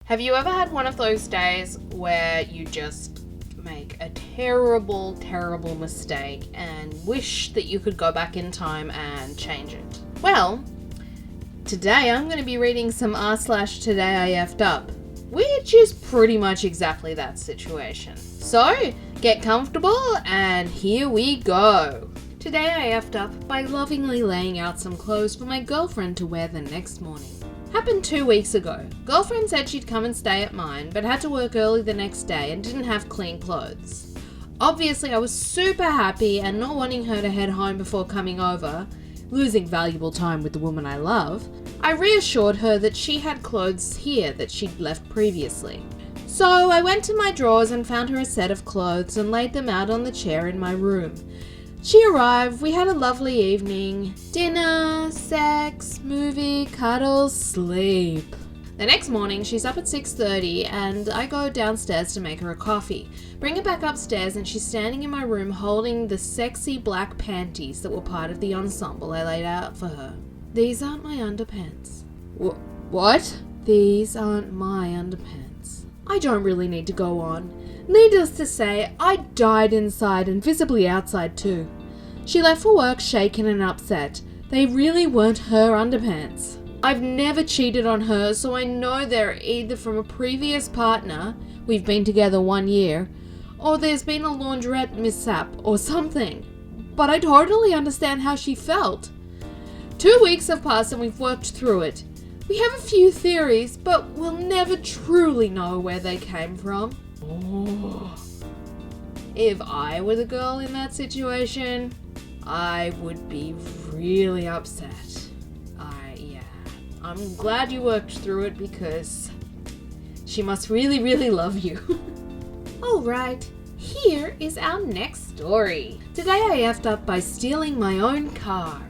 Have you ever had one of those days where you just make a terrible, terrible mistake and wish that you could go back in time and change it? Well, today I'm going to be reading some r/Today I F'd Up, which is pretty much exactly that situation. So, get comfortable and here we go. Today I F'd up by lovingly laying out some clothes for my girlfriend to wear the next morning. Happened 2 weeks ago. Girlfriend said she'd come and stay at mine, but had to work early the next day and didn't have clean clothes. Obviously, I was super happy and not wanting her to head home before coming over, losing valuable time with the woman I love. I reassured her that she had clothes here that she'd left previously. So I went to my drawers and found her a set of clothes and laid them out on the chair in my room. She arrived, we had a lovely evening. Dinner, sex, movie, cuddles, sleep. The next morning, she's up at 6:30 and I go downstairs to make her a coffee. Bring her back upstairs and she's standing in my room holding the sexy black panties that were part of the ensemble I laid out for her. These aren't my underpants. What? These aren't my underpants. I don't really need to go on. Needless to say, I died inside and visibly outside too. She left for work shaken and upset. They really weren't her underpants. I've never cheated on her, so I know they're either from a previous partner, we've been together 1 year, or there's been a laundrette mishap or something. But I totally understand how she felt. 2 weeks have passed and we've worked through it. We have a few theories, but we'll never truly know where they came from. Oh. If I were the girl in that situation, I would be really upset. I'm glad you worked through it because she must really, really love you. Alright, here is our next story. Today I F'd up by stealing my own car.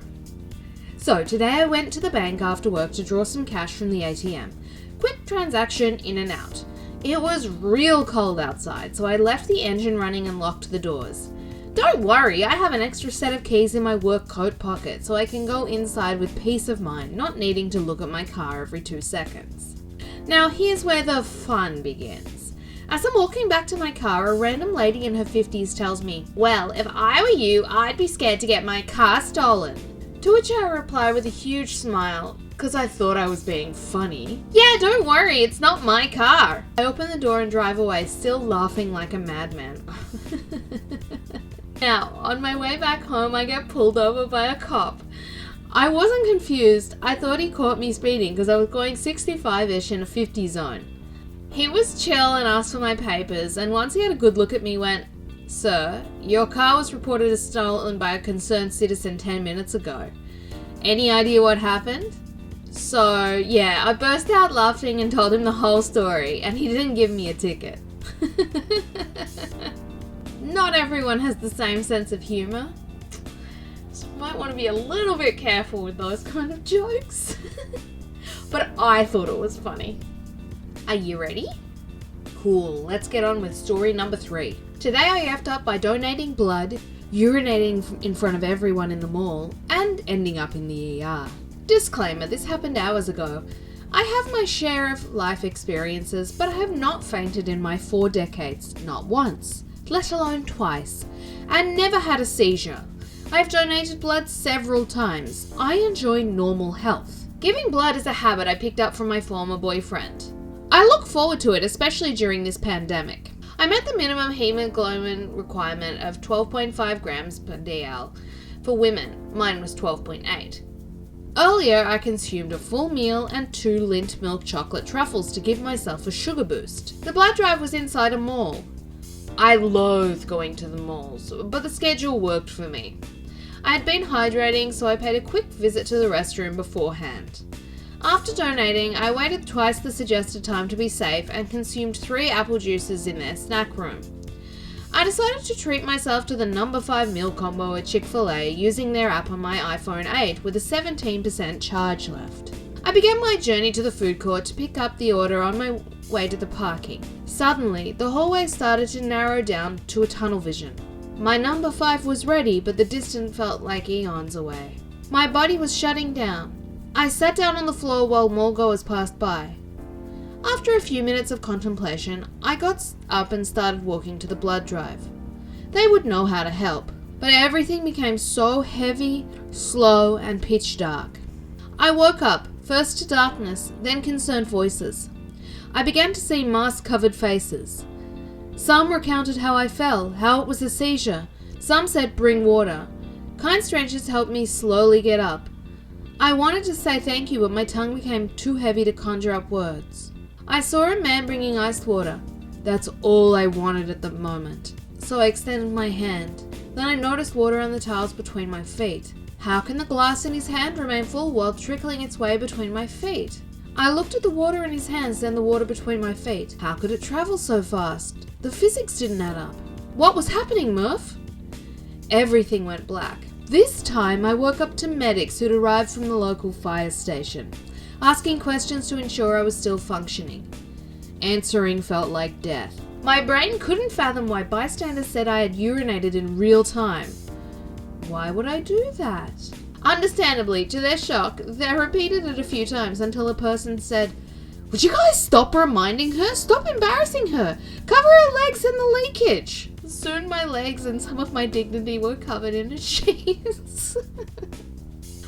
So today I went to the bank after work to draw some cash from the ATM. Quick transaction, in and out. It was real cold outside, so I left the engine running and locked the doors. Don't worry, I have an extra set of keys in my work coat pocket, so I can go inside with peace of mind, not needing to look at my car every 2 seconds. Now here's where the fun begins. As I'm walking back to my car, a random lady in her 50s tells me, "Well, if I were you, I'd be scared to get my car stolen." To which I reply with a huge smile, because I thought I was being funny. "Yeah, don't worry, it's not my car." I open the door and drive away, still laughing like a madman. Now, on my way back home, I get pulled over by a cop. I wasn't confused. I thought he caught me speeding because I was going 65-ish in a 50 zone. He was chill and asked for my papers, and once he had a good look at me, went, "Sir, your car was reported as stolen by a concerned citizen 10 minutes ago. Any idea what happened?" So, yeah, I burst out laughing and told him the whole story, and he didn't give me a ticket. Not everyone has the same sense of humour, so you might want to be a little bit careful with those kind of jokes. But I thought it was funny. Are you ready? Cool, let's get on with story number 3. Today I F'd up by donating blood, urinating in front of everyone in the mall, and ending up in the ER. Disclaimer, this happened hours ago. I have my share of life experiences, but I have not fainted in my 4 decades, not once, let alone twice, and never had a seizure. I have donated blood several times. I enjoy normal health. Giving blood is a habit I picked up from my former boyfriend. I look forward to it, especially during this pandemic. I met the minimum hemoglobin requirement of 12.5 grams per DL for women. Mine was 12.8. Earlier, I consumed a full meal and 2 Lindt milk chocolate truffles to give myself a sugar boost. The blood drive was inside a mall. I loathe going to the malls, but the schedule worked for me. I had been hydrating, so I paid a quick visit to the restroom beforehand. After donating, I waited twice the suggested time to be safe and consumed 3 apple juices in their snack room. I decided to treat myself to the number 5 meal combo at Chick-fil-A using their app on my iPhone 8 with a 17% charge left. I began my journey to the food court to pick up the order on my way to the parking. Suddenly, the hallway started to narrow down to a tunnel vision. My number 5 was ready, but the distance felt like eons away. My body was shutting down. I sat down on the floor while mall goers passed by. After a few minutes of contemplation, I got up and started walking to the blood drive. They would know how to help, but everything became so heavy, slow, and pitch dark. I woke up, first to darkness, then concerned voices. I began to see mask-covered faces. Some recounted how I fell, how it was a seizure. Some said, "Bring water." Kind strangers helped me slowly get up. I wanted to say thank you, but my tongue became too heavy to conjure up words. I saw a man bringing iced water. That's all I wanted at the moment. So I extended my hand. Then I noticed water on the tiles between my feet. How can the glass in his hand remain full while trickling its way between my feet? I looked at the water in his hands, then the water between my feet. How could it travel so fast? The physics didn't add up. What was happening, Murph? Everything went black. This time I woke up to medics who'd arrived from the local fire station, asking questions to ensure I was still functioning. Answering felt like death. My brain couldn't fathom why bystanders said I had urinated in real time. Why would I do that? Understandably, to their shock, they repeated it a few times until a person said, "Would you guys stop reminding her? Stop embarrassing her! Cover her legs in the leakage!" Soon my legs and some of my dignity were covered in sheets.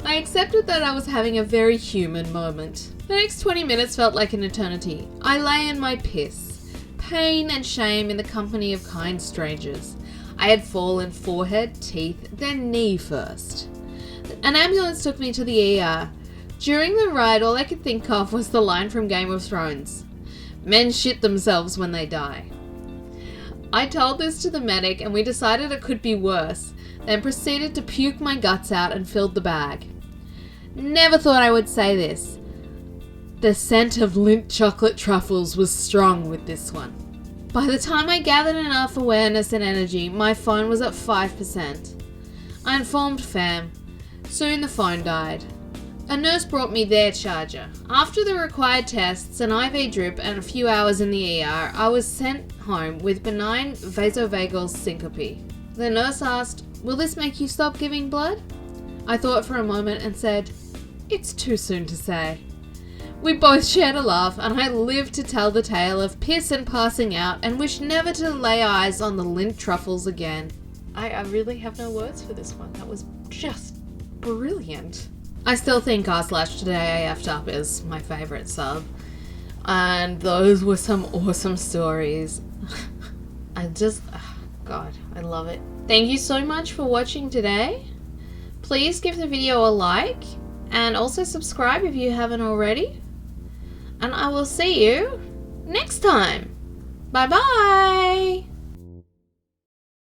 I accepted that I was having a very human moment. The next 20 minutes felt like an eternity. I lay in my piss, pain and shame in the company of kind strangers. I had fallen forehead, teeth, then knee first. An ambulance took me to the ER. During the ride, all I could think of was the line from Game of Thrones. Men shit themselves when they die. I told this to the medic and we decided it could be worse, then proceeded to puke my guts out and filled the bag. Never thought I would say this. The scent of Lindt chocolate truffles was strong with this one. By the time I gathered enough awareness and energy, my phone was at 5%. I informed fam. Soon the phone died. A nurse brought me their charger. After the required tests, an IV drip, and a few hours in the ER, I was sent home with benign vasovagal syncope. The nurse asked, "Will this make you stop giving blood?" I thought for a moment and said, "It's too soon to say." We both shared a laugh, and I lived to tell the tale of piss and passing out and wished never to lay eyes on the Lindt truffles again. I really have no words for this one. That was just brilliant. I still think r/Today I effed up is my favourite sub. And those were some awesome stories. God, I love it. Thank you so much for watching today. Please give the video a like and also subscribe if you haven't already. And I will see you next time. Bye bye.